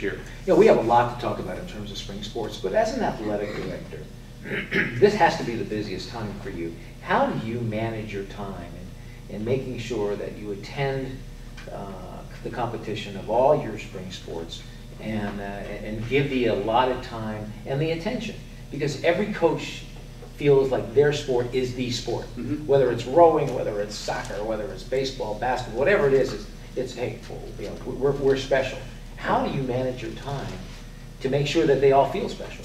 year. You know, we have a lot to talk about in terms of spring sports, but as an athletic director, this has to be the busiest time for you. How do you manage your time in making sure that you attend the competition of all your spring sports and give the allotted time and the attention? Because every coach feels like their sport is the sport. Mm-hmm. Whether it's rowing, whether it's soccer, whether it's baseball, basketball, whatever it is, it's hey, you know, we're special. How do you manage your time to make sure that they all feel special?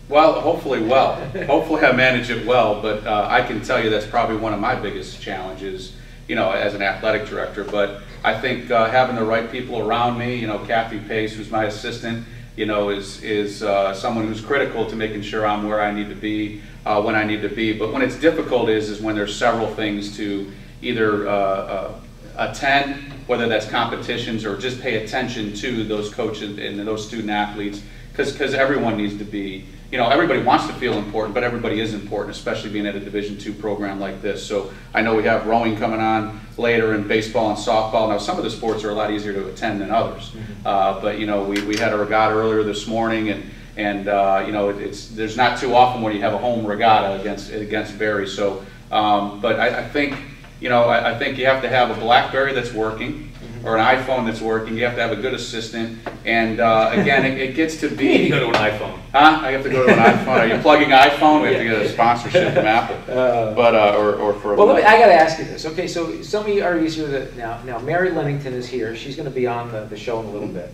Well, hopefully well. Hopefully I manage it well, but I can tell you that's probably one of my biggest challenges, you know, as an athletic director. But I think having the right people around me, you know, Kathy Pace, who's my assistant, you know, is someone who's critical to making sure I'm where I need to be, when I need to be. But when it's difficult is when there's several things to either attend, whether that's competitions or just pay attention to those coaches and those student athletes, because everyone needs to be, you know, everybody wants to feel important, but everybody is important, especially being at a Division II program like this. So I know we have rowing coming on later, and baseball and softball. Now some of the sports are a lot easier to attend than others. Mm-hmm. But you know, we had a regatta earlier this morning, and you know, there's not too often when you have a home regatta against Barry. So, but I think, you know, I think you have to have a BlackBerry that's working, or an iPhone that's working. You have to have a good assistant, and again, it gets to be. You need to go to an iPhone. Huh? I have to go to an iPhone. Are you plugging iPhone? We have to get a sponsorship from Apple, but or for. Well, I got to ask you this. Okay, so some of you are easier to now. Mary Lenington is here. She's going to be on the show in a little bit.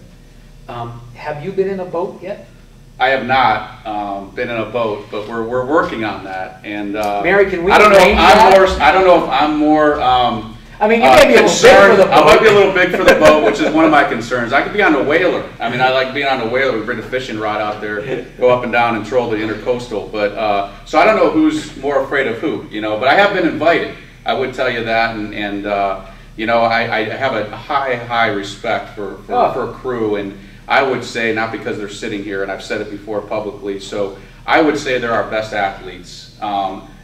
Have you been in a boat yet? I have not been in a boat, but we're working on that. And Mary, can we? I don't know if I'm more. I mean, you may be a little big for the boat. I might be a little big for the boat, which is one of my concerns. I could be on a whaler. I mean, I like being on a whaler. We bring a fishing rod out there, go up and down and troll the intercoastal. But so I don't know who's more afraid of who, you know. But I have been invited. I would tell you that, and you know, I have a high respect for a crew, and I would say, not because they're sitting here, and I've said it before publicly. So I would say they're our best athletes.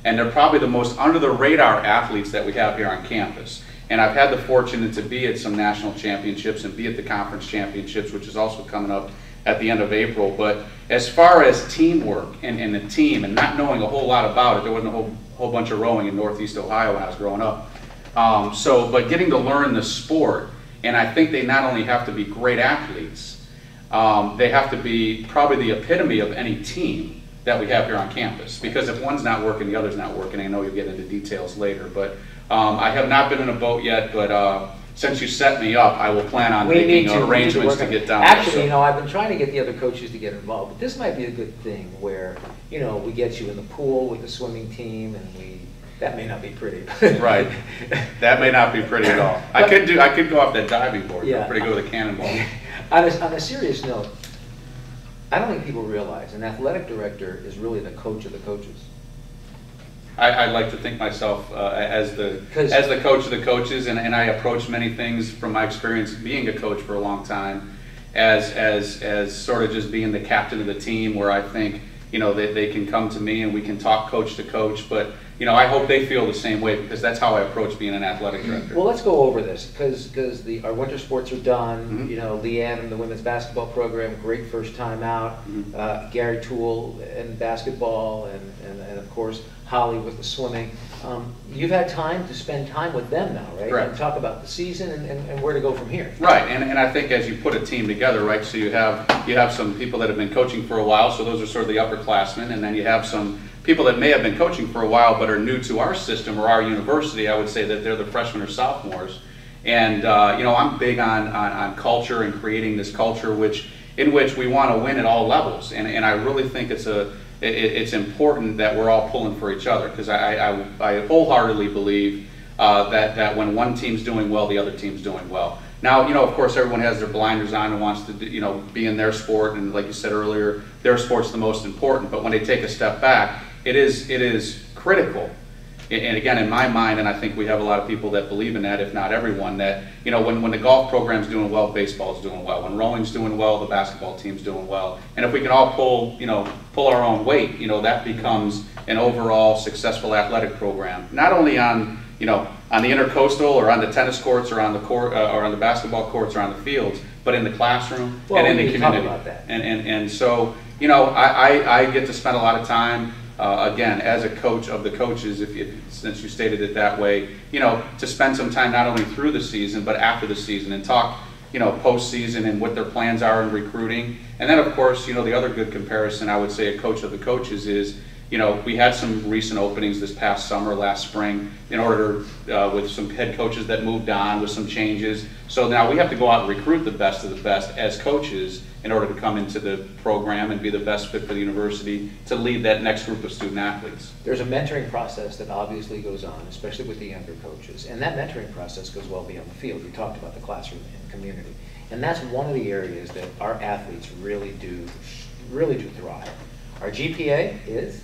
And they're probably the most under-the-radar athletes that we have here on campus. And I've had the fortune to be at some national championships and be at the conference championships, which is also coming up at the end of April. But as far as teamwork and the team and not knowing a whole lot about it, there wasn't a whole bunch of rowing in Northeast Ohio when I was growing up. But getting to learn the sport, and I think they not only have to be great athletes, they have to be probably the epitome of any team that we have here on campus, because if one's not working, the other's not working. I know you'll get into details later, but I have not been in a boat yet, but since you set me up, I will plan on making arrangements to get down Actually, there. you know, I've been trying to get the other coaches to get involved, but this might be a good thing where, you know, we get you in the pool with the swimming team, and that may not be pretty. Right. That may not be pretty at all. I could go off that diving board. Yeah. Pretty good with a cannonball. On a serious note, I don't think people realize an athletic director is really the coach of the coaches. I like to think myself as the coach of the coaches, and I approach many things from my experience being a coach for a long time as sort of just being the captain of the team, where I think, you know, they can come to me and we can talk coach to coach, but you know, I hope they feel the same way, because that's how I approach being an athletic director. Well, let's go over this, because our winter sports are done. Mm-hmm. You know, Leanne and the women's basketball program, great first time out. Mm-hmm. Gary Toole in basketball, and of course Holly with the swimming. You've had time to spend time with them now, right? Right. And talk about the season and where to go from here. Right, and I think as you put a team together, right, so you have some people that have been coaching for a while, so those are sort of the upperclassmen, and then you have some people that may have been coaching for a while but are new to our system or our university. I would say that they're the freshmen or sophomores. And you know, I'm big on culture and creating this culture in which we want to win at all levels. And I really think it's important that we're all pulling for each other, because I wholeheartedly believe that when one team's doing well, the other team's doing well. Now, you know, of course, everyone has their blinders on and wants to, you know, be in their sport, and like you said earlier, their sport's the most important. But when they take a step back, it is critical. And again, in my mind, and I think we have a lot of people that believe in that, if not everyone, that, you know, when the golf program's doing well, baseball's doing well. When rowing's doing well, the basketball team's doing well. And if we can all pull our own weight, you know, that becomes an overall successful athletic program. Not only on, you know, on the intercoastal or on the tennis courts or on the court or on the basketball courts or on the fields, but in the classroom Well, and in we the need to talk community. about that. And so, you know, I get to spend a lot of time, again, as a coach of the coaches, since you stated it that way, you know, to spend some time not only through the season, but after the season and talk, you know, postseason and what their plans are in recruiting. And then, of course, you know, the other good comparison I would say a coach of the coaches is, you know, we had some recent openings this past summer, last spring, in order with some head coaches that moved on with some changes. So now we have to go out and recruit the best of the best as coaches in order to come into the program and be the best fit for the university to lead that next group of student athletes. There's a mentoring process that obviously goes on, especially with the younger coaches, and that mentoring process goes well beyond the field. We talked about the classroom and community, and that's one of the areas that our athletes really do thrive. Our GPA is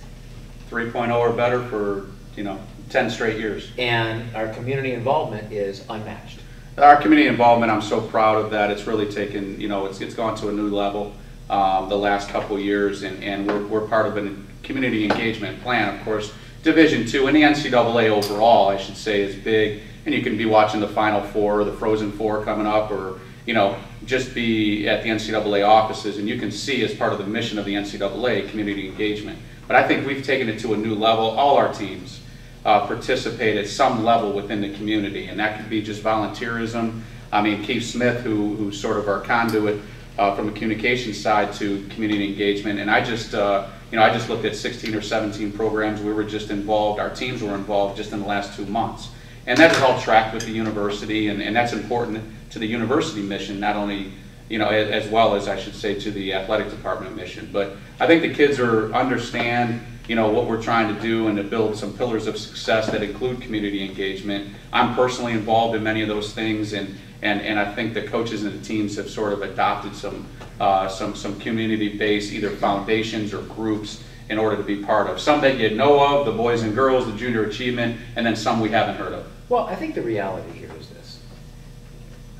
3.0 or better for, you know, 10 straight years. And our community involvement is unmatched. Our community involvement, I'm so proud of that. It's really taken, you know, it's gone to a new level the last couple of years, and we're part of a community engagement plan. Of course, Division II and the NCAA overall, I should say, is big, and you can be watching the Final Four or the Frozen Four coming up, or, you know, just be at the NCAA offices, and you can see as part of the mission of the NCAA, community engagement. But I think we've taken it to a new level. All our teams participate at some level within the community, and that could be just volunteerism. I mean, Keith Smith, who's sort of our conduit from the communication side to community engagement, and I just looked at 16 or 17 programs. We were just involved, our teams were involved just in the last 2 months. And that is all tracked with the university, and that's important to the university mission, not only, you know, as well as, I should say, to the athletic department mission. But I think the kids understand, you know, what we're trying to do and to build some pillars of success that include community engagement. I'm personally involved in many of those things, and I think the coaches and the teams have sort of adopted some community-based either foundations or groups in order to be part of. Some that you know of, the boys and girls, the junior achievement, and then some we haven't heard of. Well, I think the reality here is this.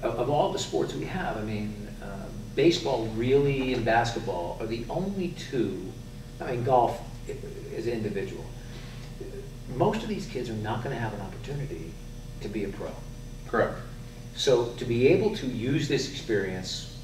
Of all the sports we have, I mean, baseball really and basketball are the only two, I mean, golf is individual. Most of these kids are not going to have an opportunity to be a pro. Correct. So to be able to use this experience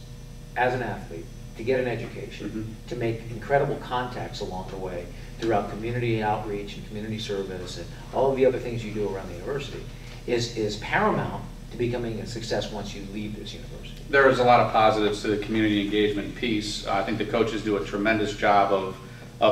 as an athlete, to get an education, to make incredible contacts along the way throughout community outreach and community service and all of the other things you do around the university is paramount to becoming a success once you leave this university. There is a lot of positives to the community engagement piece. I think the coaches do a tremendous job of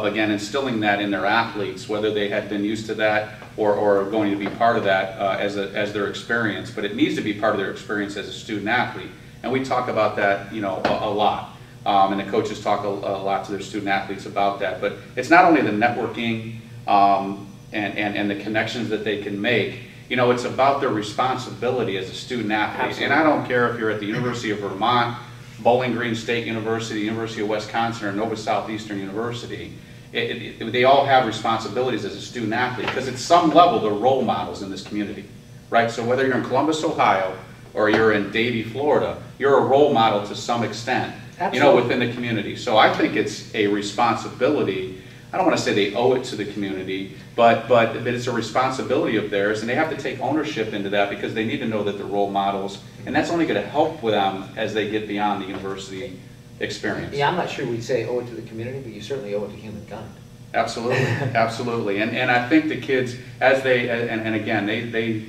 again, instilling that in their athletes, whether they had been used to that or going to be part of that as their experience. But it needs to be part of their experience as a student athlete. And we talk about that, you know, a lot. And the coaches talk a lot to their student athletes about that. But it's not only the networking and the connections that they can make. You know, it's about their responsibility as a student athlete. Absolutely. And I don't care if you're at the University of Vermont, Bowling Green State University, University of Wisconsin, or Nova Southeastern University. They all have responsibilities as a student athlete because at some level they're role models in this community, right? So whether you're in Columbus, Ohio, or you're in Davie, Florida, you're a role model to some extent, Absolutely. you know, within the community. So I think it's a responsibility. I don't want to say they owe it to the community, but it's a responsibility of theirs, and they have to take ownership into that because they need to know that they're role models, and that's only going to help with them as they get beyond the university experience. Yeah, I'm not sure we'd say owe it to the community, but you certainly owe it to humankind. Absolutely, absolutely, and I think the kids, as they, and again, they,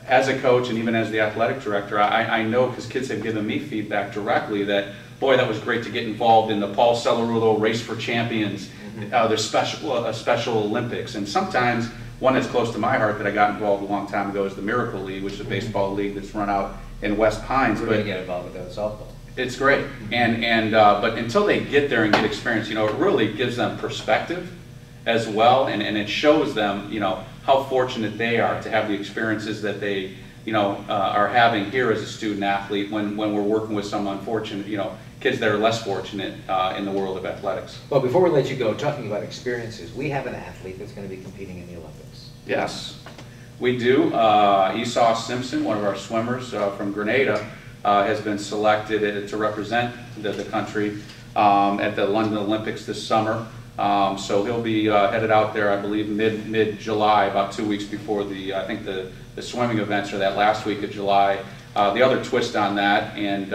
as a coach and even as the athletic director, I know because kids have given me feedback directly that, boy, that was great to get involved in the Paul Cellarulo Race for Champions, their Special Olympics, and sometimes one that's close to my heart that I got involved a long time ago is the Miracle League, which is a baseball league that's run out in West Pines. We're going to get involved with that softball. It's great, but until they get there and get experience, you know, it really gives them perspective as well, and it shows them, you know, how fortunate they are to have the experiences that they, you know, are having here as a student athlete when we're working with some unfortunate, you know, kids that are less fortunate in the world of athletics. Well, before we let you go, talking about experiences, we have an athlete that's going to be competing in the Olympics. Yes, we do. Esau Simpson, one of our swimmers from Grenada, has been selected to represent the country at the London Olympics this summer. So he'll be headed out there, I believe, mid-July, about 2 weeks before I think the swimming events are that last week of July. the other twist on that, and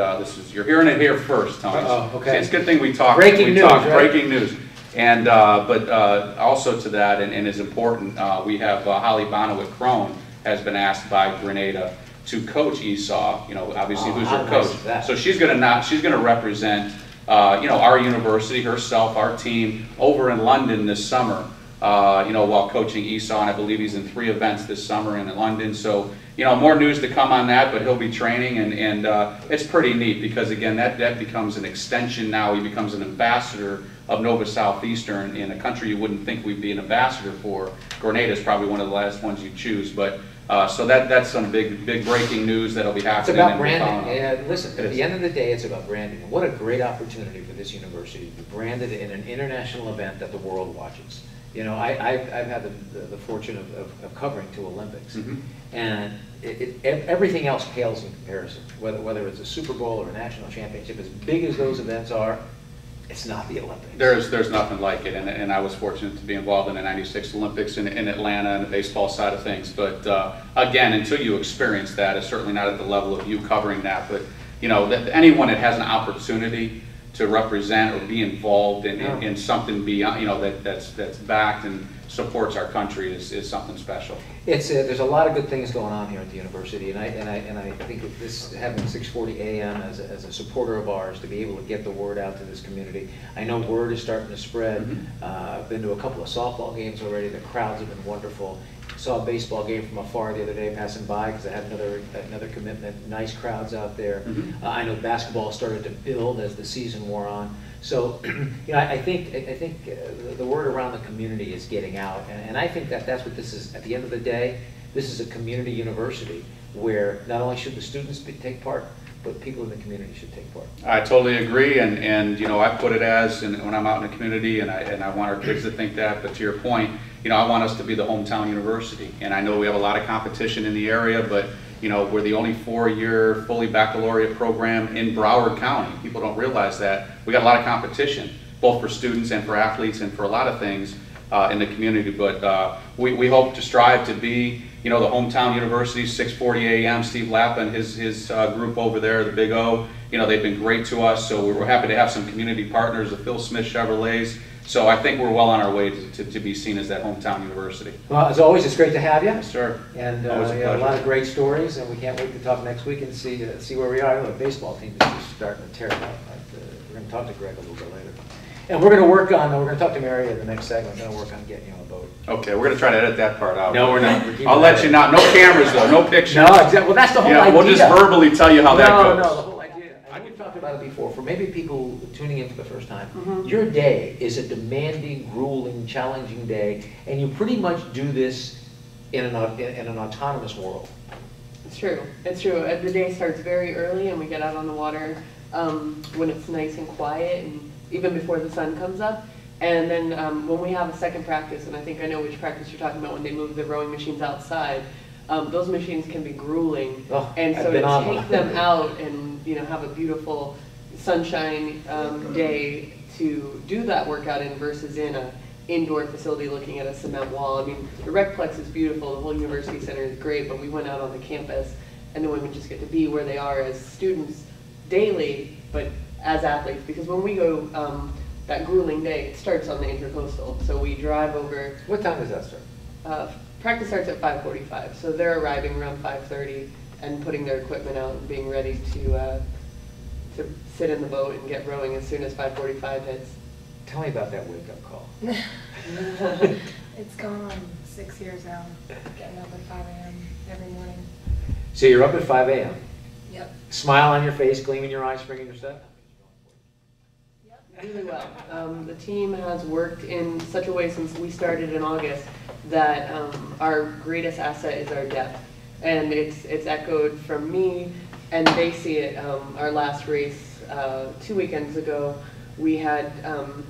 you're hearing it here first, Tony. Okay. It's a good thing we talk. Breaking news, right? Breaking news. And but also to that, and is important, we have Holly Bonee Crone has been asked by Grenada to coach Esau. You know, obviously, who's your coach? So she's going to represent you know, our university, herself, our team over in London this summer. You know, while coaching Esau, and I believe he's in 3 events this summer in London. So, you know, more news to come on that, but he'll be training, and it's pretty neat because, again, that becomes an extension now. He becomes an ambassador of Nova Southeastern in a country you wouldn't think we'd be an ambassador for. Grenada is probably one of the last ones you choose, but so that's some big breaking news that'll be happening. It's about branding. And listen, at the end of the day, it's about branding. What a great opportunity for this university to be branded in an international event that the world watches. You know, I've had the fortune of covering 2 Olympics, and everything else pales in comparison. Whether it's a Super Bowl or a national championship, as big as those events are, it's not the Olympics. There's nothing like it, and I was fortunate to be involved in the '96 Olympics in Atlanta and the baseball side of things. But again, until you experience that, it's certainly not at the level of you covering that. But you know, anyone that has an opportunity to represent or be involved in something beyond, you know, that's backed and supports our country is something special. There's a lot of good things going on here at the university, and I think that this, having 6:40 a.m. as a supporter of ours, to be able to get the word out to this community. I know word is starting to spread. I've been to a couple of softball games already. The crowds have been wonderful. Saw a baseball game from afar the other day passing by because I had another commitment. Nice crowds out there. I know basketball started to build as the season wore on. So, you know, I think the word around the community is getting out, and I think that's what this is. At the end of the day, this is a community university where not only should the students take part, but people in the community should take part. I totally agree, and you know, I put it as, and when I'm out in the community, and I want our kids to think that. But to your point, you know, I want us to be the hometown university, and I know we have a lot of competition in the area, but you know, we're the only 4-year fully baccalaureate program in Broward County. People don't realize that. We got a lot of competition, both for students and for athletes and for a lot of things in the community. But we hope to strive to be, you know, the hometown university. 6:40 a.m. Steve Lappa and his group over there, the Big O. You know, they've been great to us. So we're happy to have some community partners, the Phil Smith Chevrolets. So I think we're well on our way to be seen as that hometown university. Well, as always, it's great to have you. Yes, sir. And we have a lot of great stories, and we can't wait to talk next week and see where we are. The baseball team is just starting to tear it up. We're going to talk to Greg a little bit later. And we're going to talk to Mary in the next segment. We're going to work on getting you on a boat. Okay, we're going to try to edit that part out. No, we're not. I'll let you know. No cameras, though. No pictures. No, exactly. Well, that's the whole idea. We'll just verbally tell you how that goes. No, the whole idea. We've talked about it before. For maybe people tuning in for the first time, your day is a demanding, grueling, challenging day, and you pretty much do this in an autonomous world. It's true. It's true. The day starts very early, and we get out on the water when it's nice and quiet, and even before the sun comes up. And then when we have a second practice, and I think I know which practice you're talking about, when they move the rowing machines outside, those machines can be grueling. And so to take them out and, you know, have a beautiful sunshine day to do that workout in versus in a indoor facility looking at a cement wall. I mean, the Recplex is beautiful, the whole university center is great, but we went out on the campus and the women just get to be where they are as students daily, but as athletes, because when we go that grueling day, it starts on the Intercoastal. So we drive over. What time does that start? Practice starts at 5:45, so they're arriving around 5:30 and putting their equipment out and being ready to sit in the boat and get rowing as soon as 5:45 hits. Tell me about that wake-up call. It's gone 6 years now, getting up at 5 a.m. every morning. So you're up at 5 a.m. Yep. Smile on your face, gleam in your eyes, spring in your step? Really well. The team has worked in such a way since we started in August that our greatest asset is our depth. And it's echoed from me, and they see it. Our last race 2 weekends ago, we had,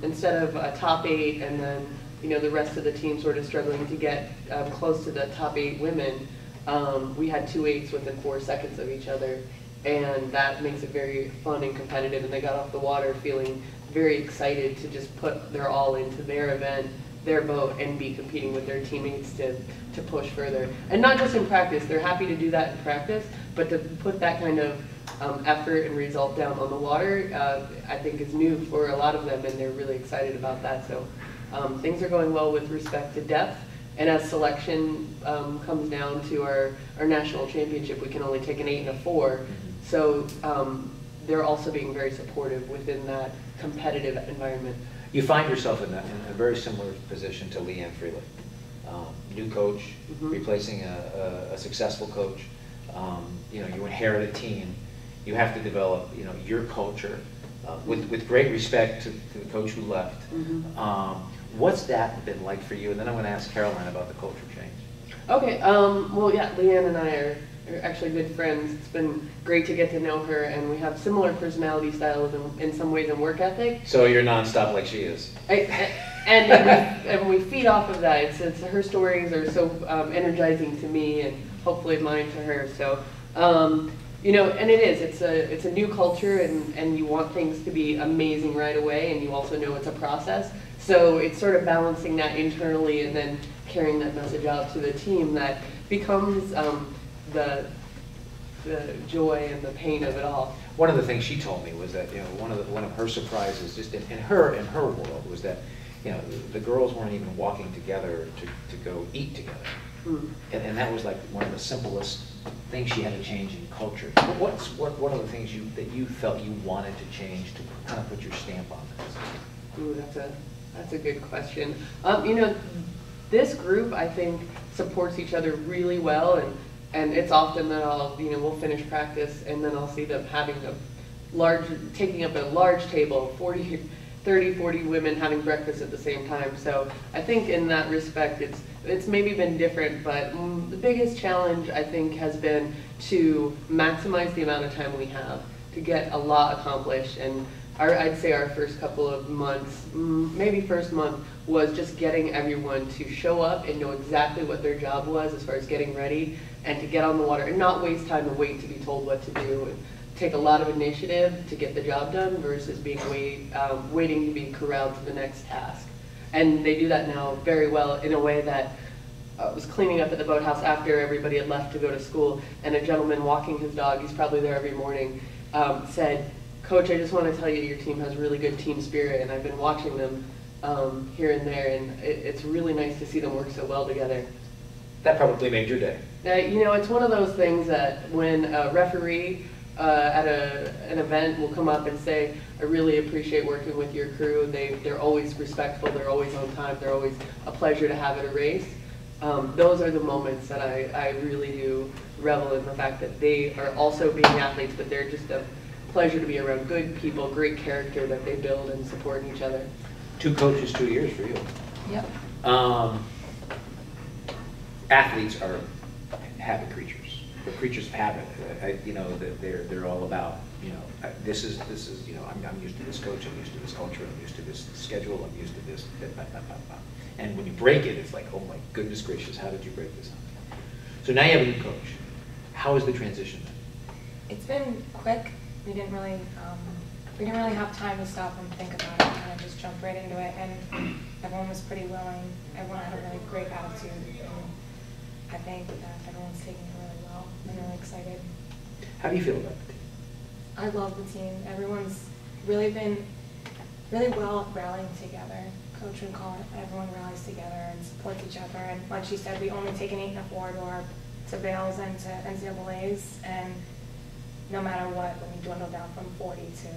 instead of a top 8 and then, you know, the rest of the team sort of struggling to get close to the top 8 women, we had 2 8s within 4 seconds of each other. And that makes it very fun and competitive, and they got off the water feeling very excited to just put their all into their event their boat and be competing with their teammates to push further. And not just in practice, they're happy to do that in practice, but to put that kind of effort and result down on the water, I think is new for a lot of them, and they're really excited about that. So things are going well with respect to depth, and as selection comes down to our national championship, we can only take an 8 and a 4. So they're also being very supportive within that competitive environment. You find yourself in a very similar position to Leanne Freeland. New coach, replacing a successful coach. You know, you inherit a team. You have to develop, you know, your culture with great respect to the coach who left. What's that been like for you? And then I'm going to ask Caroline about the culture change. Okay. Well, yeah, Leanne and I are actually good friends. It's been great to get to know her, and we have similar personality styles in some ways and work ethic. So you're nonstop like she is. And we feed off of that. It's her stories are so energizing to me, and hopefully mine to her. So, you know, and it's a new culture, and you want things to be amazing right away, and you also know it's a process. So it's sort of balancing that internally and then carrying that message out to the team that becomes the joy and the pain of it all. One of the things she told me was that, you know, one of her surprises just in her world was that, you know, the girls weren't even walking together to go eat together. And that was like one of the simplest things she had to change in culture. What are the things that you felt you wanted to change to kind of put your stamp on this? Ooh, that's a good question. You know, this group, I think, supports each other really well, and it's often that we'll finish practice and then I'll see them taking up a large table, 30, 40 women having breakfast at the same time. So I think in that respect, it's maybe been different, but the biggest challenge I think has been to maximize the amount of time we have to get a lot accomplished. And I'd say our first couple of months, maybe first month, was just getting everyone to show up and know exactly what their job was as far as getting ready and to get on the water and not waste time and wait to be told what to do. And take a lot of initiative to get the job done versus being waiting to be corralled to the next task. And they do that now very well in a way that was cleaning up at the boathouse after everybody had left to go to school, and a gentleman walking his dog, he's probably there every morning, said, "Coach, I just want to tell you your team has really good team spirit, and I've been watching them here and there, and it's really nice to see them work so well together." That probably made your day. You know, it's one of those things that when a referee at an event will come up and say, "I really appreciate working with your crew. They're always respectful, they're always on time, they're always a pleasure to have at a race." Those are the moments that I really do revel in the fact that they are also being athletes, but they're just a pleasure to be around good people, great character that they build and support each other. 2 coaches, 2 years for you. Yep. Athletes are habit creatures. They're creatures of habit. You know, they're all about, you know, this is you know, I'm used to this coach, I'm used to this culture, I'm used to this schedule, I'm used to this, and when you break it, it's like, oh my goodness gracious, how did you break this up? So now you have a new coach. How is the transition then? It's been quick. We didn't really have time to stop and think about it. Kind of just jumped right into it, and everyone was pretty willing. Everyone had a really great attitude, and I think that everyone's taking it really well. I'm really excited. How do you feel about the team? I love the team. Everyone's really been really well at rallying together. Coach would call it, everyone rallies together and supports each other. And like she said, we only take an 8 and a 4 to Vales and to NCAAs, and no matter what, when we dwindle down from 40 to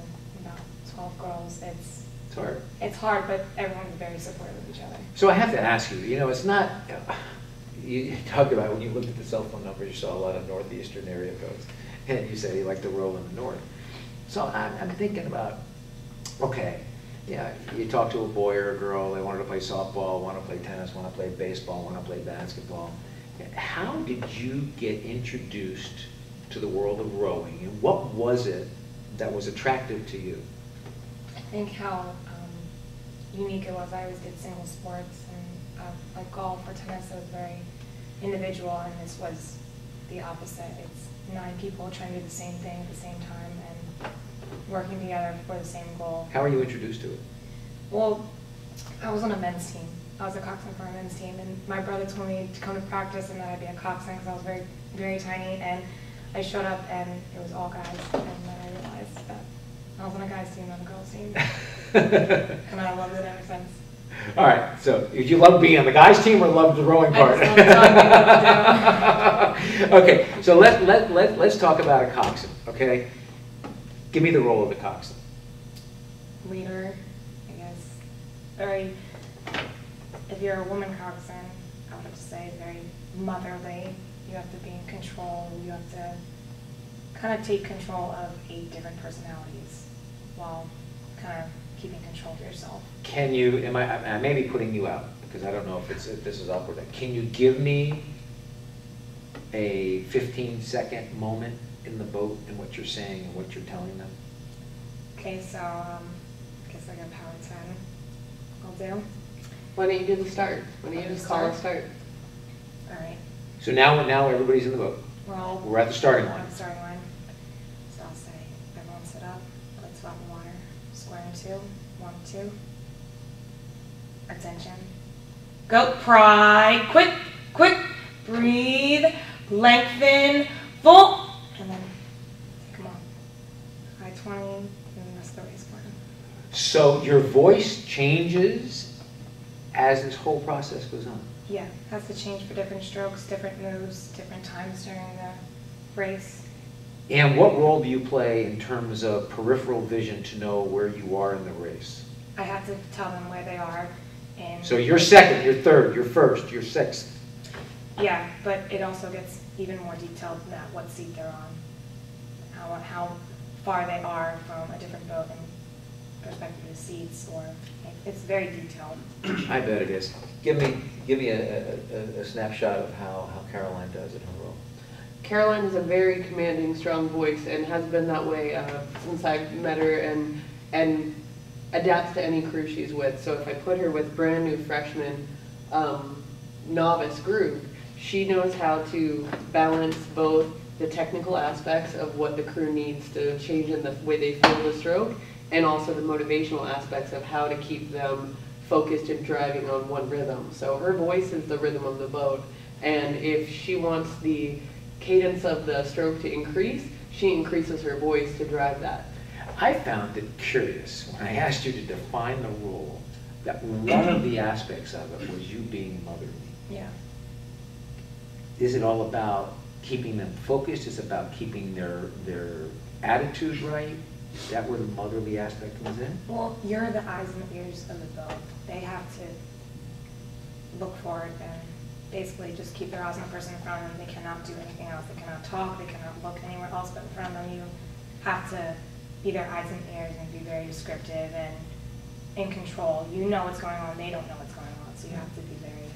about 12 girls, it's hard. It's hard, but everyone's very supportive of each other. So I have to ask you, you know, it's not, you talked about when you looked at the cell phone numbers, you saw a lot of northeastern area codes, and you said you like to roll in the north. So I'm thinking about, okay, yeah, you talk to a boy or a girl, they wanted to play softball, want to play tennis, want to play baseball, want to play basketball. How did you get introduced to the world of rowing, and what was it that was attractive to you? I think how unique it was. I always did single sports, and like golf or tennis, it was very individual, and this was the opposite. It's 9 people trying to do the same thing at the same time and working together for the same goal. How were you introduced to it? Well, I was on a men's team, I was a coxswain for our men's team, and my brother told me to come to practice and that I'd be a coxswain because I was very, very tiny, and I showed up and it was all guys, and then I realized that I was on a guys team, not a girls team, and I loved it ever since. All right, so did you love being on the guys team or love the rowing part? I just love telling people what to do. Okay, so let's talk about a coxswain, okay? Give me the role of the coxswain. Leader, I guess. Very, if you're a woman coxswain, I would have to say very motherly. You have to be in control. You have to kind of take control of 8 different personalities while kind of keeping control of yourself. Can you, I may be putting you out because I don't know if this is awkward. Can you give me a 15-second moment in the boat in what you're saying and what you're telling them? Okay, so I guess like a power 10 I'll do. Why don't you do the start? Why don't you just call a start? All right. So now everybody's in the boat. We're at the starting line. At the starting line. So I'll say, everyone sit up, let's swap the water. Square and 2, 1, 2. Attention. Go, pry, quick, breathe, lengthen, full, and then come on. High 20, and that's the race plan. So your voice changes as this whole process goes on? Yeah, has to change for different strokes, different moves, different times during the race. And what role do you play in terms of peripheral vision to know where you are in the race? I have to tell them where they are. And so you're second, you're third, you're first, you're sixth. Yeah, but it also gets even more detailed than that, what seat they're on, how far they are from a different boat in perspective of the seats, or it's very detailed. I bet it is. Give me a snapshot of how Caroline does it in her role. Caroline has a very commanding, strong voice and has been that way since I've met her, and adapts to any crew she's with. So if I put her with brand new freshman novice group, she knows how to balance both the technical aspects of what the crew needs to change in the way they feel the stroke, and also the motivational aspects of how to keep them focused and driving on one rhythm. So her voice is the rhythm of the boat, and if she wants the cadence of the stroke to increase, she increases her voice to drive that. I found it curious when I asked you to define the role that one of the aspects of it was you being motherly. Yeah. Is it all about keeping them focused? Is it about keeping their attitude right? Is that where the motherly aspect comes in? Well, you're the eyes and ears of the boat. They have to look forward and basically just keep their eyes on the person in front of them. They cannot do anything else. They cannot talk. They cannot look anywhere else but in front of them. You have to be their eyes and ears and be very descriptive and in control. You know what's going on. They don't know what's going on. So you have to be very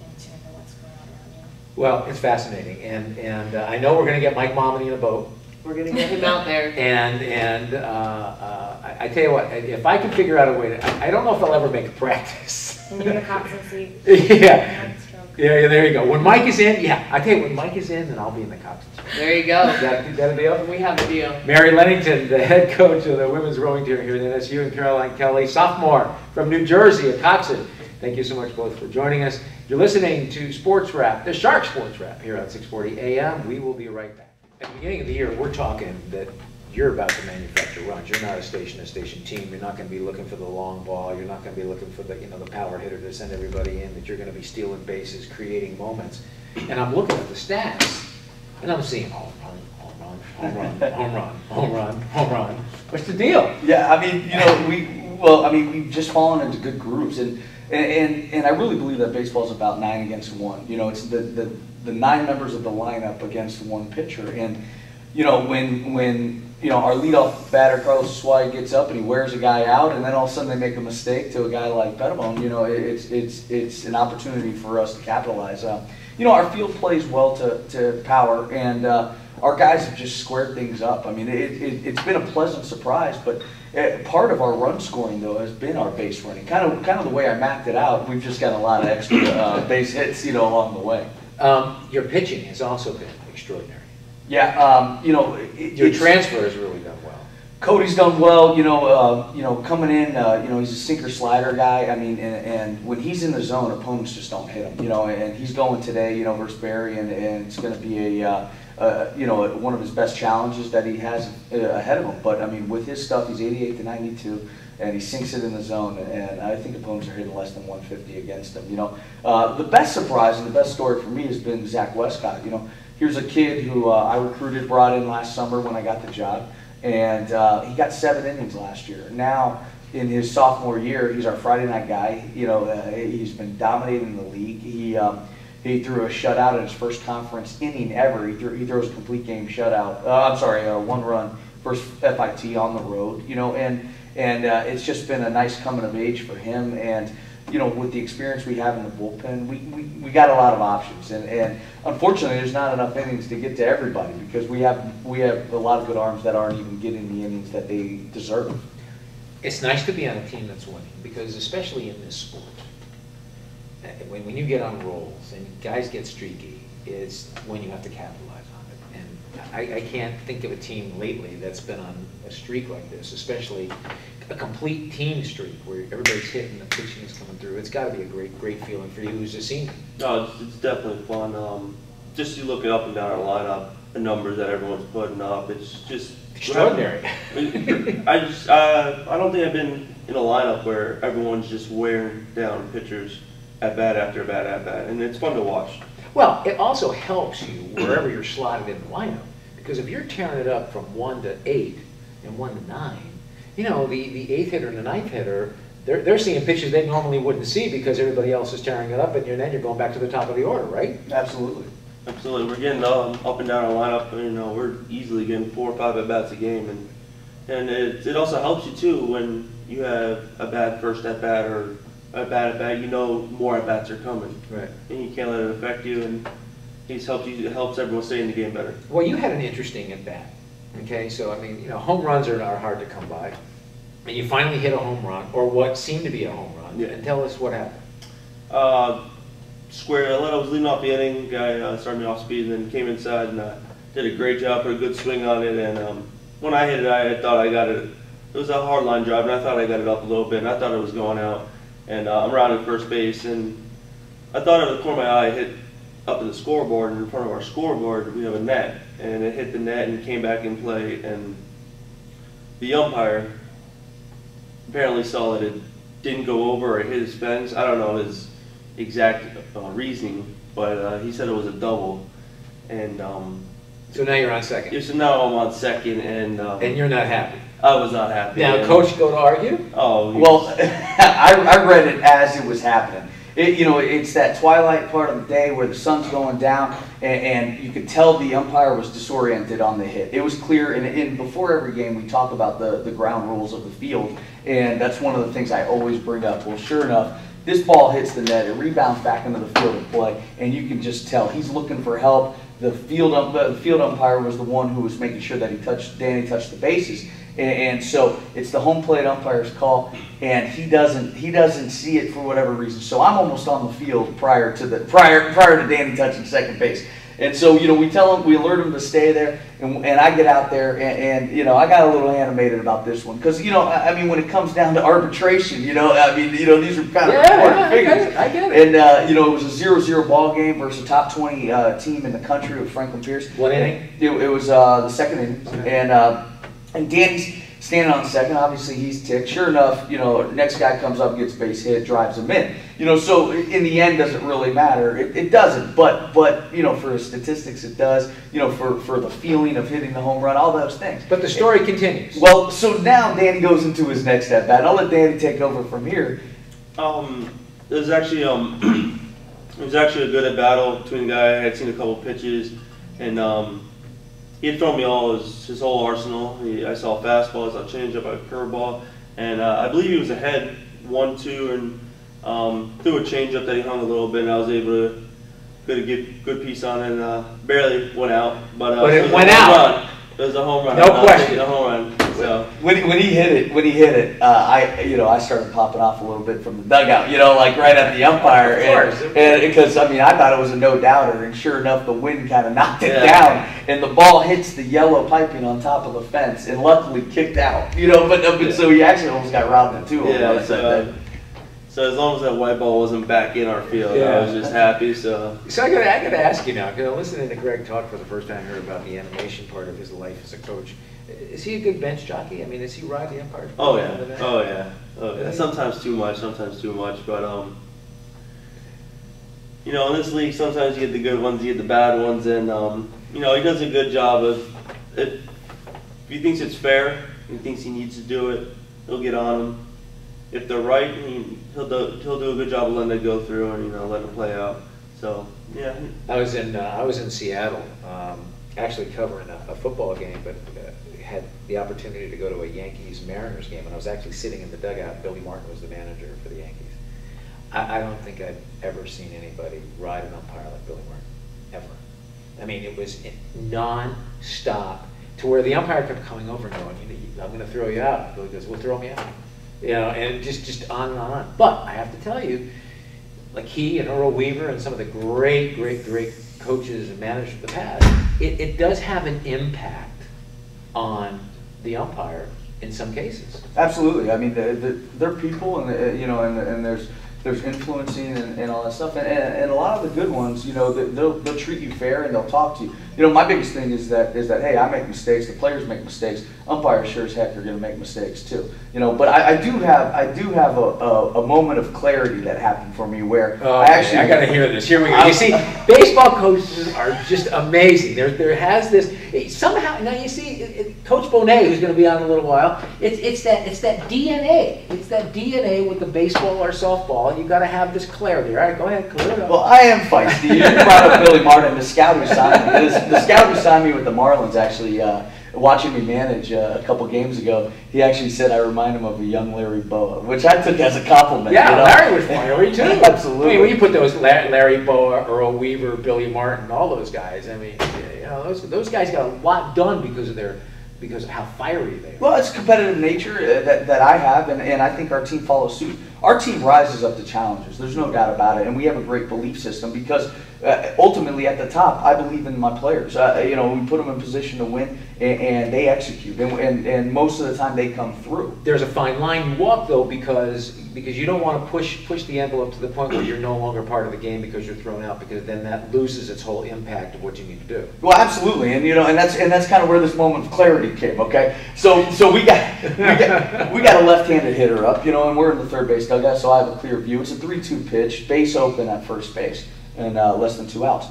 in tune to what's going on around you. Well, it's fascinating. And I know we're going to get Mike Mominey in a boat. We're going to get him out there. And I tell you what, if I can figure out a way to, I don't know if I'll ever make a practice. And you're the coxswain seat. Yeah. Yeah, there you go. When Mike is in, yeah, I tell you, when Mike is in, then I'll be in the coxswain seat. There you go. Is that a deal? We have a deal. Mary Lenington, the head coach of the women's rowing team here at NSU, and Caroline Kelly, sophomore from New Jersey, a coxswain. Thank you so much both for joining us. You're listening to Sports Wrap, the Shark Sports Wrap here on 640 AM. We will be right back. At the beginning of the year, we're talking that you're about to manufacture runs. You're not a station team. You're not going to be looking for the long ball. You're not going to be looking for the power hitter to send everybody in. That you're going to be stealing bases, creating moments. And I'm looking at the stats, and I'm seeing home run, home run, home run, home run, home run. What's the deal? Yeah, I mean, we've just fallen into good grooves, and I really believe that baseball is about 9 against 1. It's the 9 members of the lineup against one pitcher, and when our leadoff batter Carlos Sway gets up and he wears a guy out, and then all of a sudden they make a mistake to a guy like Pettibone, it's an opportunity for us to capitalize. Our field plays well to power, and our guys have just squared things up. I mean, it's been a pleasant surprise, but part of our run scoring though has been our base running. Kind of the way I mapped it out. We've just got a lot of extra base hits, along the way. Your pitching has also been extraordinary. Yeah, your transfer has really done well. Cody's done well, coming in, he's a sinker slider guy. I mean, and when he's in the zone, opponents just don't hit him, and he's going today, versus Barry, and it's going to be one of his best challenges that he has ahead of him. But I mean, with his stuff, he's 88 to 92, and he sinks it in the zone, and I think opponents are hitting less than 150 against him. The best surprise and the best story for me has been Zach Westcott. Here's a kid who I recruited, brought in last summer when I got the job. And he got 7 innings last year. Now, in his sophomore year, he's our Friday night guy. He's been dominating the league. He threw a shutout in his first conference inning ever. He throws a complete game shutout. One run versus FIT on the road. And it's just been a nice coming of age for him. And with the experience we have in the bullpen, we got a lot of options, and unfortunately, there's not enough innings to get to everybody because we have a lot of good arms that aren't even getting the innings that they deserve. It's nice to be on a team that's winning because, especially in this sport, when you get on rolls and guys get streaky, is when you have to capitalize on it. And I can't think of a team lately that's been on a streak like this, especially a complete team streak where everybody's hitting, the pitching is coming through. It's got to be a great feeling for you who's a senior. No, it's definitely fun. Just you look it up and down our lineup, the numbers that everyone's putting up, it's just extraordinary. I don't think I've been in a lineup where everyone's just wearing down pitchers at bat after bat at bat, and it's fun to watch. Well, it also helps you wherever you're slotted in the lineup, because if you're tearing it up from 1 to 8 and 1 to 9, the 8th hitter and the 9th hitter, they're seeing pitches they normally wouldn't see because everybody else is tearing it up, and then you're going back to the top of the order, right? Absolutely. Absolutely. We're getting up and down our lineup. We're easily getting 4 or 5 at bats a game, and it also helps you too when you have a bad first at bat or a bad at bat. More at bats are coming, right? And you can't let it affect you. And it helps everyone stay in the game better. Well, you had an interesting at bat. Okay, so I mean, home runs are hard to come by, and you finally hit a home run, or what seemed to be a home run. Yeah. And tell us what happened. Square. I was leading off the inning. Guy started me off speed, and then came inside and did a great job, put a good swing on it. And when I hit it, I thought I got it. It was a hard line drive, and I thought I got it up a little bit, and I thought it was going out. And I'm rounding first base, and I thought out of the corner of my eye, I hit up in the scoreboard, and in front of our scoreboard, we have a net, and it hit the net and came back in play, and the umpire apparently saw that it didn't go over or hit his fence. I don't know his exact reasoning, but he said it was a double, and so now you're on second. So now I'm on second, and you're not happy. I was not happy. Now, coach go to argue? Oh, well, I read it as it was happening. It's that twilight part of the day where the sun's going down, and you could tell the umpire was disoriented on the hit. It was clear, and before every game we talk about the ground rules of the field, and that's one of the things I always bring up. Well, sure enough, this ball hits the net, it rebounds back into the field of play, and you can just tell he's looking for help. The field umpire was the one who was making sure that Danny touched the bases. And so it's the home plate umpire's call, and he doesn't see it for whatever reason. So I'm almost on the field prior to Danny touching second base. And so we alert him to stay there, and I get out there, and I got a little animated about this one because when it comes down to arbitration, these are kind of important figures. I get it. And it was a 0-0 ball game versus a top 20 team in the country with Franklin Pierce. What inning? It was the second inning, and Danny's standing on second. Obviously, he's ticked. Sure enough, next guy comes up, gets base hit, drives him in. So in the end, does it really matter? It doesn't. But for statistics, it does. For the feeling of hitting the home run, all those things. But the story continues. Well, so now Danny goes into his next at bat. I'll let Danny take over from here. It was actually a good at battle between the guy. I had seen a couple pitches, and he had thrown me all his whole arsenal. I saw fastball, I saw changeup, a curveball, and I believe he was ahead 1-2, and threw a changeup that he hung a little bit, and I was able to get a good piece on it, and barely went out. But it went out. It was a home run. No question. A home run. So when he hit it, I started popping off a little bit from the dugout, like right at the umpire. Of course. And because I thought it was a no doubter, and sure enough, the wind kind of knocked it down, and the ball hits the yellow piping on top of the fence, and luckily kicked out. But so he actually almost got robbed in two. So as long as that white ball wasn't back in our field, I was just happy. So I gotta ask you now, because I'm listening to Greg talk for the first time, heard about the animation part of his life as a coach. Is he a good bench jockey? I mean, is he ride the umpires? Oh yeah. Sometimes too much. But in this league, sometimes you get the good ones, you get the bad ones, and he does a good job of if he thinks it's fair, he thinks he needs to do it, he'll get on them. If they're right, he'll do a good job of letting it go through and letting it play out. So yeah. I was in Seattle, actually covering a football game, but had the opportunity to go to a Yankees-Mariners game, and I was actually sitting in the dugout. Billy Martin was the manager for the Yankees. I don't think I've ever seen anybody ride an umpire like Billy Martin, ever. I mean, it was non-stop to where the umpire kept coming over and going, "I'm going to throw you out." Billy goes, "Well, throw me out." And just on and on. But I have to tell you, like he and Earl Weaver and some of the great coaches and managers of the past, it does have an impact on the umpire in some cases. Absolutely. I mean, they're people, and there's influencing and all that stuff, and a lot of the good ones, they'll treat you fair and they'll talk to you. My biggest thing is that hey, I make mistakes, the players make mistakes, umpires sure as heck are going to make mistakes too. But I do have a moment of clarity that happened for me where I got to hear this. Here we go. You see, baseball coaches are just amazing. There has this somehow. Now you see, Coach Bonee, who's going to be on in a little while. It's that DNA. It's that DNA with the baseball or softball. You got to have this clarity. All right, go ahead, clear it up. Well, I am feisty. You brought up Billy Martin, the scout who signed me. The scout who signed me with the Marlins, actually, watching me manage a couple games ago, he actually said I remind him of a young Larry Boa, which I took as a compliment. Yeah, Larry was fiery too. Absolutely. I mean, when you put those Larry Boa, Earl Weaver, Billy Martin, all those guys, I mean, those guys got a lot done because of how fiery they are. Well, it's competitive nature that I have, and I think our team follows suit. Our team rises up to challenges. There's no doubt about it, and we have a great belief system because ultimately at the top, I believe in my players. We put them in position to win, and they execute, and most of the time they come through. There's a fine line you walk though because you don't want to push the envelope to the point where you're no longer part of the game because you're thrown out, because then that loses its whole impact of what you need to do. Well, absolutely, and that's kind of where this moment of clarity came. Okay, so we got a left-handed hitter up, and we're in the third base dugout, so I have a clear view. It's a 3-2 pitch, base open at first base, and less than 2 outs.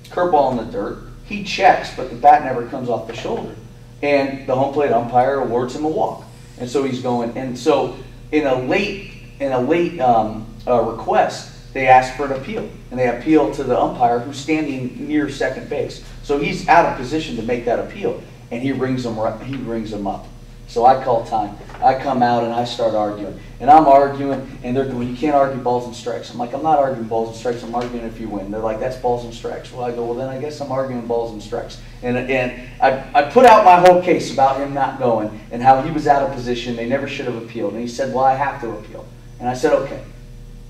Curveball in the dirt. He checks, but the bat never comes off the shoulder, and the home plate umpire awards him a walk. And so he's going. And so in a late request, they ask for an appeal, and they appeal to the umpire who's standing near second base. So he's out of position to make that appeal, and he rings him up. So I call time. I come out and I start arguing. And I'm arguing, and they're going, "You can't argue balls and strikes." I'm like, "I'm not arguing balls and strikes. I'm arguing if you win." They're like, "That's balls and strikes." Well, I go, "Well, then I guess I'm arguing balls and strikes." And I put out my whole case about him not going and how he was out of position. They never should have appealed. And he said, "Well, I have to appeal." And I said, "Okay."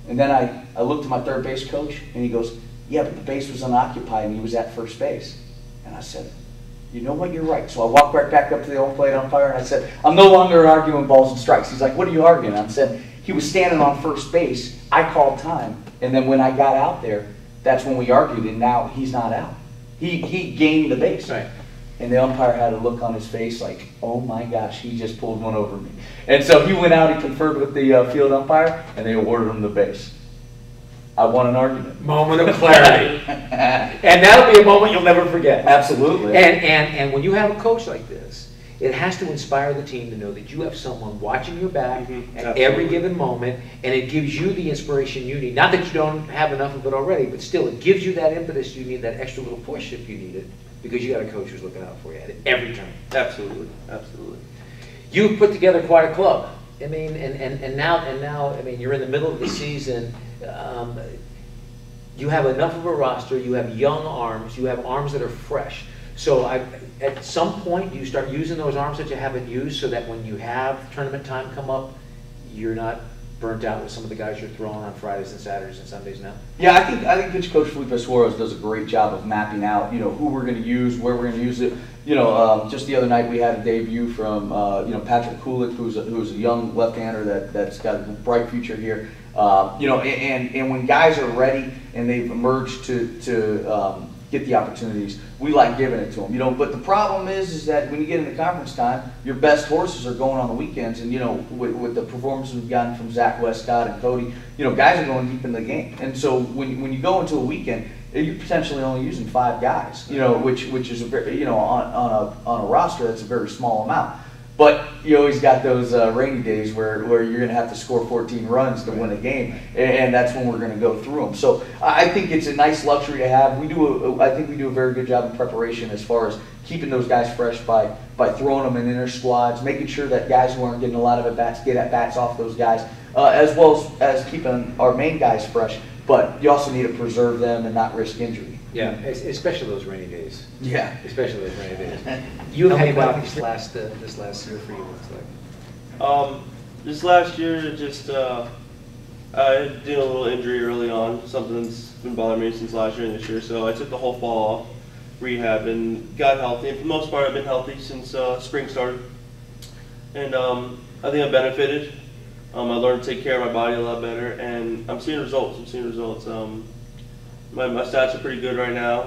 And then I looked at my third base coach, and he goes, "Yeah, but the base was unoccupied, and he was at first base." And I said, "You know what, you're right." So I walked right back up to the home plate umpire and I said, "I'm no longer arguing balls and strikes." He's like, "What are you arguing?" I said, "He was standing on first base. I called time. And then when I got out there, that's when we argued, and now he's not out. He gained the base." Right. And the umpire had a look on his face like, "Oh my gosh, he just pulled one over me." And so he went out, he conferred with the field umpire, and they awarded him the base. I won an argument. Moment of clarity. And that'll be a moment you'll never forget. Absolutely. And when you have a coach like this, it has to inspire the team to know that you have someone watching your back at every given moment, and it gives you the inspiration you need. Not that you don't have enough of it already, but still it gives you that impetus you need, that extra little push if you need it, because you got a coach who's looking out for you at every turn. Absolutely. You've put together quite a club. I mean, and now, I mean, you're in the middle of the season. You have enough of a roster. You have young arms. You have arms that are fresh. So at some point, do you start using those arms that you haven't used so that when you have tournament time come up, you're not burnt out with some of the guys you're throwing on Fridays and Saturdays and Sundays now? Yeah, I think pitch coach Felipe Suarez does a great job of mapping out, who we're going to use, where we're going to use it. Just the other night we had a debut from, Patrick Kulik, who's a young left-hander that's got a bright future here. And when guys are ready and they've emerged to get the opportunities, we like giving it to them. But the problem is that when you get into conference time, your best horses are going on the weekends, and with the performances we've gotten from Zach Westcott and Cody, guys are going deep in the game, and so when you go into a weekend, you're potentially only using 5 guys, which is a very, on a roster that's a very small amount. But you always got those rainy days where you're going to have to score 14 runs to win a game, and that's when we're going to go through them. So I think it's a nice luxury to have. I think we do a very good job in preparation as far as keeping those guys fresh by throwing them in inner squads, making sure that guys who aren't getting a lot of at-bats get at-bats off those guys, as well as keeping our main guys fresh. But you also need to preserve them and not risk injury. Yeah, especially those rainy days. Yeah. Especially those rainy days. You've had about this last year for you, looks like. This last year, just I did a little injury early on. Something's been bothering me since last year and this year, so I took the whole fall off, rehab, and got healthy. And for the most part, I've been healthy since spring started. And I think I benefited. I learned to take care of my body a lot better, and I'm seeing results. My stats are pretty good right now,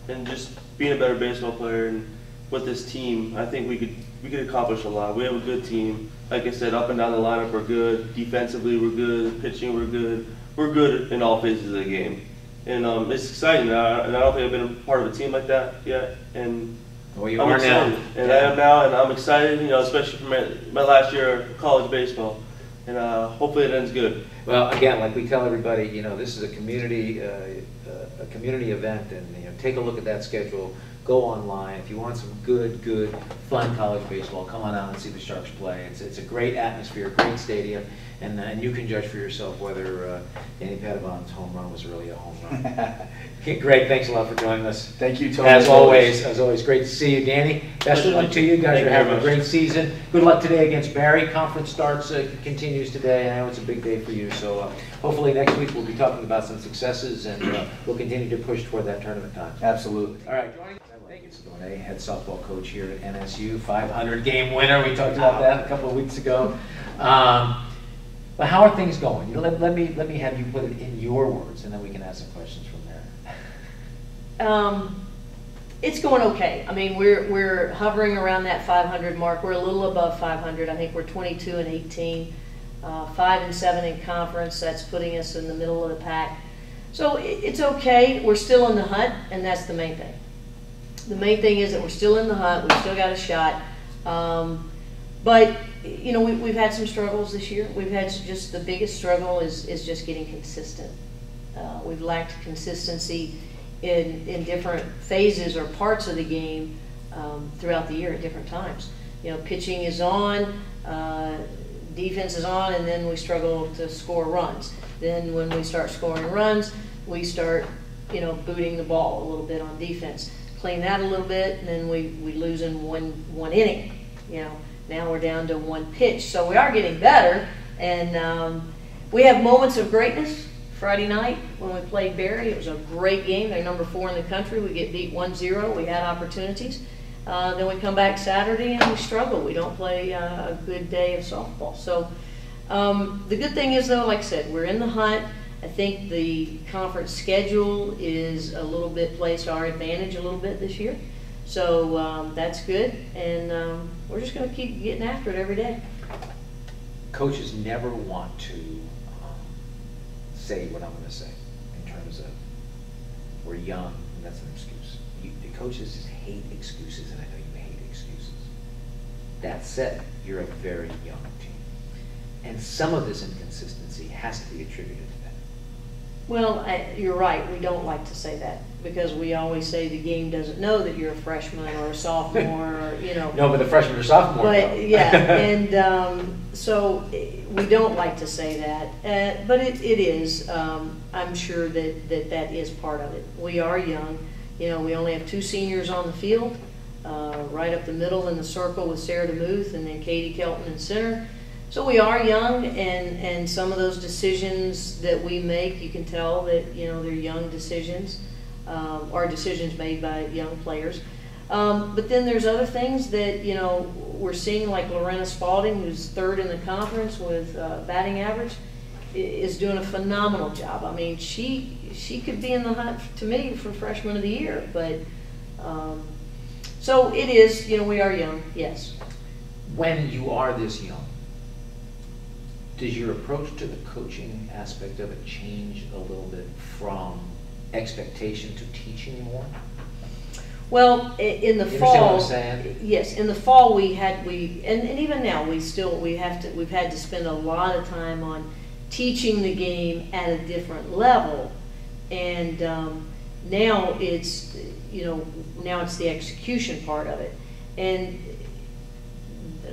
and just being a better baseball player and with this team, I think we could accomplish a lot. We have a good team. Like I said, up and down the lineup we're good. Defensively we're good. Pitching we're good. We're good in all phases of the game, and it's exciting. And I don't think I've been a part of a team like that yet. And well, you I'm are excited. now. And I am now, and I'm excited. Especially for my last year of college baseball, and hopefully it ends good. Well, again, like we tell everybody, this is a community event, and take a look at that schedule. Go online if you want some good, fun college baseball. Come on out and see the Sharks play. It's a great atmosphere, great stadium, and you can judge for yourself whether Danny Padavon's home run was really a home run. Okay, Greg, thanks a lot for joining us. Thank you, Tony. As always, great to see you, Danny. Best of luck to you. Guys are having a great season. Good luck today against Barry. Conference starts continues today. I know it's a big day for you, so hopefully next week we'll be talking about some successes, and we'll continue to push toward that tournament time. Absolutely. All right, joining us, Lesa Bonee, head softball coach here at NSU, 500 game winner. We talked about that a couple of weeks ago. But how are things going? Let me have you put it in your words, and then we can ask some questions from there. It's going okay. I mean, we're hovering around that 500 mark. We're a little above 500. I think we're 22-18, 5-7 in conference. That's putting us in the middle of the pack. So it's okay. We're still in the hunt, and that's the main thing. The main thing is that we're still in the hunt. We've still got a shot. But we've had some struggles this year. We've had just the biggest struggle is just getting consistent. We've lacked consistency in different phases or parts of the game throughout the year at different times. Pitching is on, defense is on, and then we struggle to score runs. Then when we start scoring runs, we start booting the ball a little bit on defense. Clean that a little bit, and then we lose in one inning. Now we're down to one pitch. So we are getting better, and we have moments of greatness. Friday night when we played Barry, it was a great game. They're number 4 in the country. We get beat 1-0. We had opportunities. Then we come back Saturday and we struggle. We don't play a good day of softball. So the good thing is, though, like I said, we're in the hunt. I think the conference schedule is a little bit plays to our advantage a little bit this year. So that's good, and we're just going to keep getting after it every day. Coaches never want to say what I'm going to say in terms of we're young, and that's an excuse. The coaches just hate excuses, and I know you hate excuses. That said, you're a very young team, and some of this inconsistency has to be attributed to that. Well, you're right. We don't like to say that because we always say the game doesn't know that you're a freshman or a sophomore, or No, but the freshman or sophomore. But yeah, and so we don't like to say that. But it is. I'm sure that is part of it. We are young. You know, we only have 2 seniors on the field, right up the middle in the circle with Sarah DeMuth and then Katie Kelton in center. So we are young, and some of those decisions that we make, you can tell that, you know, they're young decisions, or decisions made by young players. But then there's other things that, you know, we're seeing, like Lorena Spalding, who's 3rd in the conference with batting average, is doing a phenomenal job. I mean, she could be in the hunt, to me, for Freshman of the Year. But so it is, you know, we are young, yes. When you are this young, does your approach to the coaching aspect of it change a little bit from expectation to teaching more? Well, in the You fall, understand what I'm saying? yes, in the fall and even now we've had to spend a lot of time on teaching the game at a different level, and now it's, you know, now it's the execution part of it. And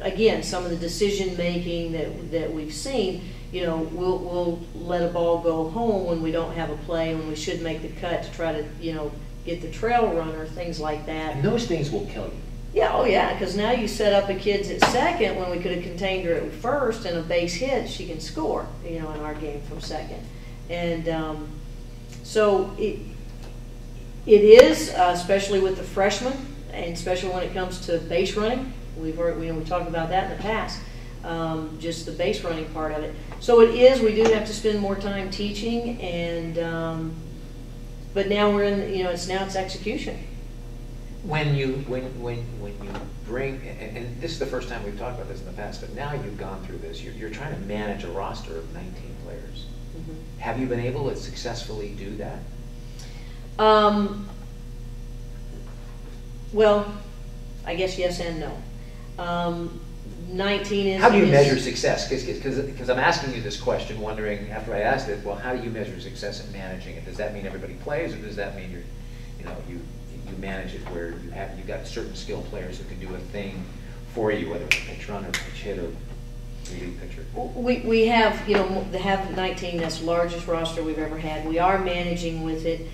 again, some of the decision making that we've seen, you know, we'll let a ball go home when we don't have a play, when we should make the cut to try to, you know, get the trail runner, things like that. And those things will kill you. Yeah, oh yeah, because now you set up a kid's at second when we could have contained her at first, and a base hit, she can score, you know, in our game from second. And so it is, especially with the freshmen, and especially when it comes to base running. We talked about that in the past, just the base running part of it. So it is, we do have to spend more time teaching, and but now we're in, you know, it's execution. When you bring, and this is the first time we've talked about this in the past, but now you've gone through this, you're trying to manage a roster of 19 players. Mm-hmm. Have you been able to successfully do that? Well, I guess yes and no. 19 is... How do you measure success? Because I'm asking you this question, wondering, after I asked it, well, how do you measure success in managing it? Does that mean everybody plays, or does that mean you manage it where you've got certain skilled players who can do a thing for you, whether it's a pitch runner, pitch hitter, relief pitcher? We have, you know, they have 19, that's the largest roster we've ever had. We are managing with it.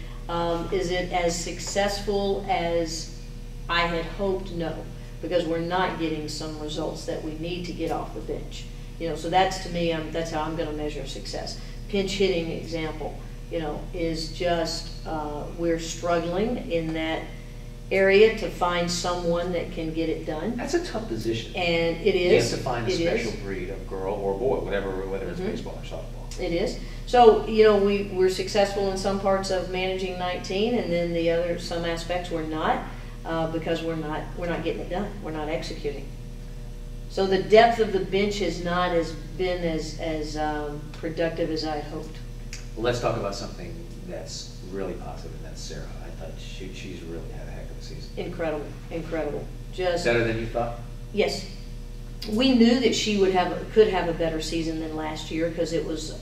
Is it as successful as I had hoped? No, because we're not getting some results that we need to get off the bench. You know, so that's, to me, that's how I'm going to measure success. Pinch hitting example, you know, is just, we're struggling in that area to find someone that can get it done. That's a tough position. And it is. You have to find a special breed of girl or boy, whether it's baseball or softball. It is. So, you know, we're successful in some parts of managing 19, and then some aspects we're not, because we're not getting it done. We're not executing. So the depth of the bench has not been as productive as I had hoped. Well, let's talk about something that's really positive, and that's Sarah. I thought she's really had a heck of a season. Incredible. Just better than you thought? Yes. We knew that she could have a better season than last year, because it was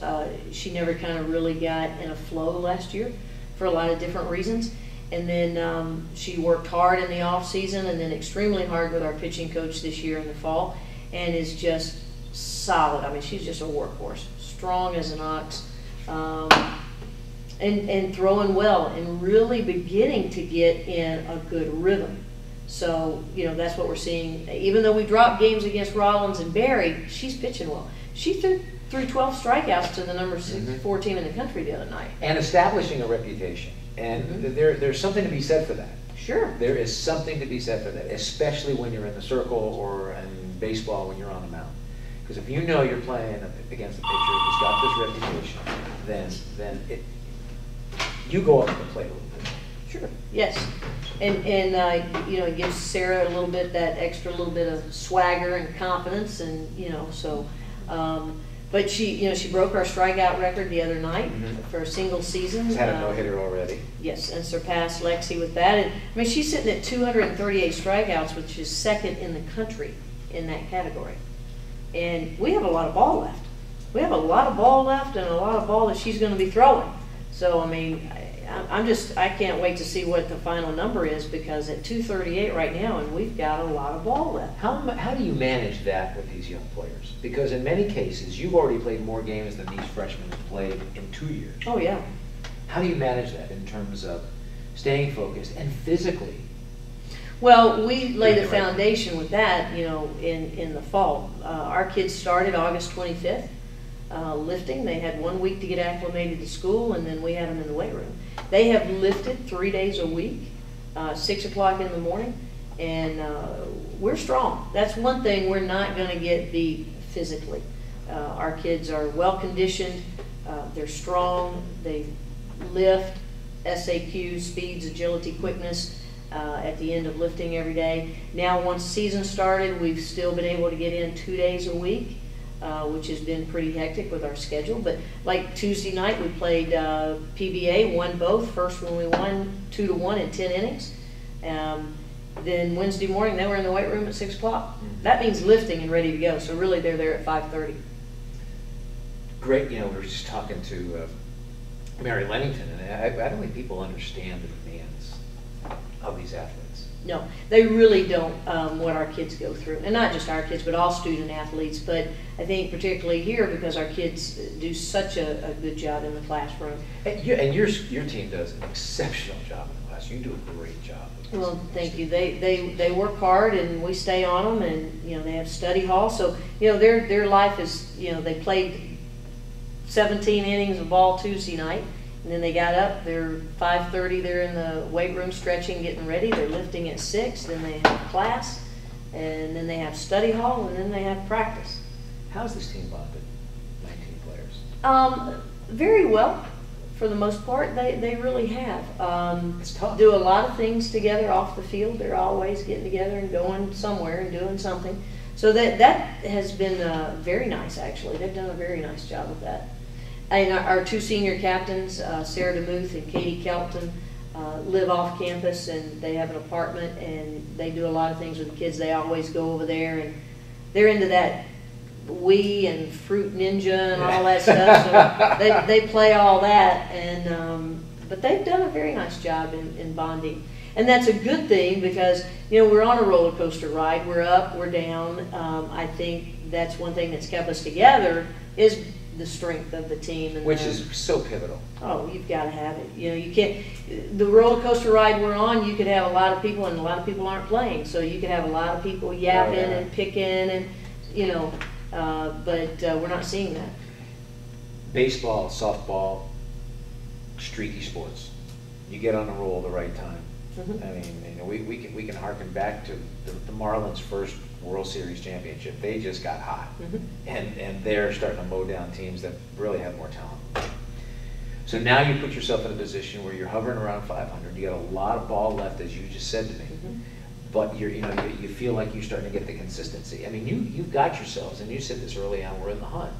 she never kind of really got in a flow last year for a lot of different reasons. And then she worked hard in the off season, and then extremely hard with our pitching coach this year in the fall, and is just solid. I mean, she's just a workhorse, strong as an ox, and throwing well, and really beginning to get in a good rhythm. So, you know, that's what we're seeing. Even though we dropped games against Rollins and Barry, she's pitching well. She threw 12 strikeouts to the number 4 team in the country the other night. And establishing a reputation. And there's something to be said for that. Sure. There is something to be said for that, especially when you're in the circle or in baseball when you're on the mound. Because if you know you're playing against a pitcher who's got this reputation, then you go up to the plate a little bit. Sure. Yes. And you know, it gives Sarah a little bit, that extra little bit of swagger and confidence, and you know, so. But she broke our strikeout record the other night for a single season. She's had a no-hitter already. Yes, and surpassed Lexi with that. And I mean, she's sitting at 238 strikeouts, which is second in the country in that category. And we have a lot of ball left. We have a lot of ball left, and a lot of ball that she's going to be throwing. So I mean, I can't wait to see what the final number is, because at 238 right now, and we've got a lot of ball left. How do you manage that with these young players? Because in many cases, you've already played more games than these freshmen have played in 2 years. Oh, yeah. How do you manage that in terms of staying focused, and physically. Well, we laid a Right. foundation with that, in the fall. Our kids started August 25th, lifting. They had 1 week to get acclimated to school, and then we had them in the weight room. They have lifted 3 days a week, 6 o'clock in the morning, and we're strong. That's one thing we're not going to get beat physically. Our kids are well conditioned, they're strong, they lift, SAQ, speeds, agility, quickness, at the end of lifting every day. Now, once the season started, we've still been able to get in 2 days a week, which has been pretty hectic with our schedule. But like Tuesday night, we played PBA, won both. First one we won 2-1 in 10 innings. Then Wednesday morning, they were in the weight room at 6 o'clock. That means lifting and ready to go. So really, they're there at 5:30. Great, we were just talking to Mary Lenington, and I don't think people understand the demands of these athletes. No, they really don't, what our kids go through. And not just our kids, but all student athletes. But I think particularly here, because our kids do such a good job in the classroom. And your team does an exceptional job in the class. You do a great job. Well, thank you. They work hard, and we stay on them, and they have study hall. So their life is, they played 17 innings of ball Tuesday night, and then they got up. They're 5:30. They're in the weight room stretching, getting ready. They're lifting at 6. Then they have class, and then they have study hall, and then they have practice. How's this team bonded? 19 players. Very well. For the most part, they really have. It's tough. Do a lot of things together off the field. They're always getting together and going somewhere and doing something. So that has been very nice, actually. They've done a very nice job with that. And our 2 senior captains, Sarah DeMuth and Katie Kelton, live off campus, and they have an apartment, and they do a lot of things with the kids. They always go over there, and they're into that Wii and Fruit Ninja and all that stuff. So they play all that, and but they've done a very nice job in bonding. And that's a good thing, because we're on a roller coaster ride. We're up, we're down. I think that's one thing that's kept us together is the strength of the team, and which is so pivotal. Oh, you've got to have it. You can't. The roller coaster ride we're on, you could have a lot of people, and a lot of people aren't playing. So you could have a lot of people yapping and picking, and but we're not seeing that. Baseball, softball, streaky sports. You get on a roll at the right time. Mm-hmm. I mean, we can harken back to the Marlins' first World Series championship. They just got hot, and they're starting to mow down teams that really have more talent. So now you put yourself in a position where you're hovering around 500. You got a lot of ball left, as you just said to me. But you feel like you're starting to get the consistency. I mean, you've got yourselves, and you said this early on, we're in the hunt,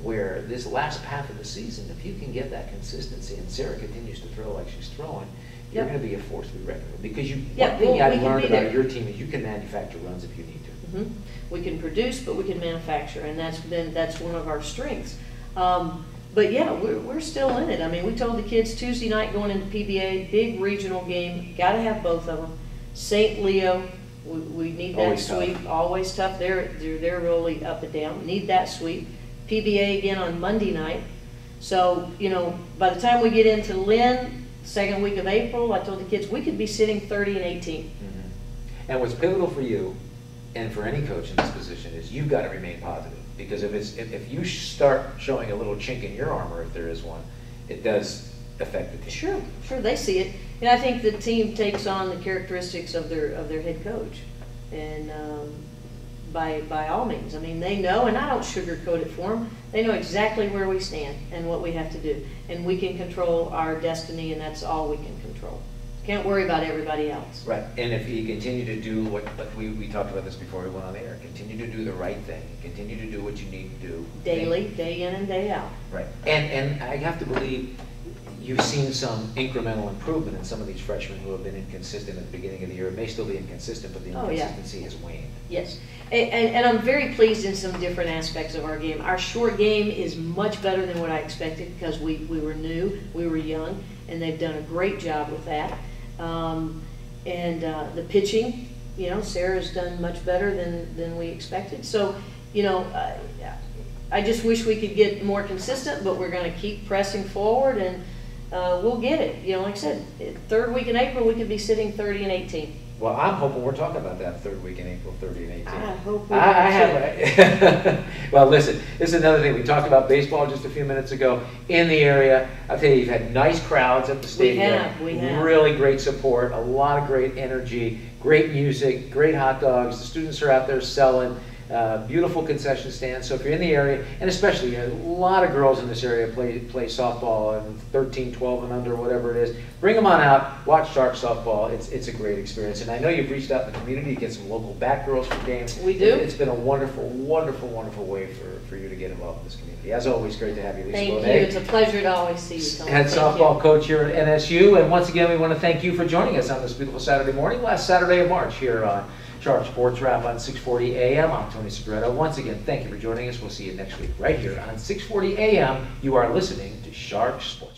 where this last half of the season, if you can get that consistency, and Sarah continues to throw like she's throwing, you're going to be a force to be reckoned with. Because one thing I've learned about your team is you can manufacture runs if you need to. We can produce, but we can manufacture, and that's one of our strengths. But yeah, we're still in it. I mean, we told the kids Tuesday night going into PBA, big regional game, got to have both of them. St. Leo, we need that sweep. Tough. Always tough. They're really up and down. Need that sweep. PBA again on Monday night. So by the time we get into Lynn, second week of April, I told the kids we could be sitting 30 and 18. And what's pivotal for you, and for any coach in this position, is you've got to remain positive. Because if you start showing a little chink in your armor, if there is one, it does affect the team. Sure, they see it. And I think the team takes on the characteristics of their head coach, and by all means. I mean, they know, and I don't sugarcoat it for them. They know exactly where we stand and what we have to do, and we can control our destiny, and that's all we can control. Can't worry about everybody else. Right, and if you continue to do what we talked about this before we went on the air, continue to do the right thing, continue to do what you need to do. Daily, day in and day out. Right, and I have to believe you've seen some incremental improvement in some of these freshmen who have been inconsistent at the beginning of the year. It may still be inconsistent, but the inconsistency has waned. Yes, and I'm very pleased in some different aspects of our game. Our short game is much better than what I expected, because we were new, we were young, and they've done a great job with that. The pitching, Sarah's done much better than we expected. So, I just wish we could get more consistent, but we're going to keep pressing forward, and we'll get it. You know, like I said, third week in April, we could be sitting 30 and 18. Well, I'm hoping we're talking about that third week in April, 30 and 18. I hope we I do, have. Well, listen, this is another thing. We talked about baseball just a few minutes ago in the area. I'll tell you, you've had nice crowds at the stadium. We have. Really great support, a lot of great energy, great music, great hot dogs. The students are out there selling. Beautiful concession stands. So if you're in the area, and especially a lot of girls in this area play softball and 13, 12 and under, whatever it is, bring them on out, watch Shark softball. It's a great experience. And I know you've reached out in the community to get some local back girls for games. We do. It's been a wonderful, wonderful, wonderful way for you to get involved in this community. As always, great to have you, Lesa Thank Bonee. you. It's a pleasure to always see you, Tony. Head Thank softball you. coach here at NSU. And once again, we want to thank you for joining us on this beautiful Saturday morning, last Saturday of March here on Sharp Sports Wrap on 640 AM. I'm Tony Segreto. Once again, thank you for joining us. We'll see you next week right here on 640 AM. You are listening to Sharp Sports.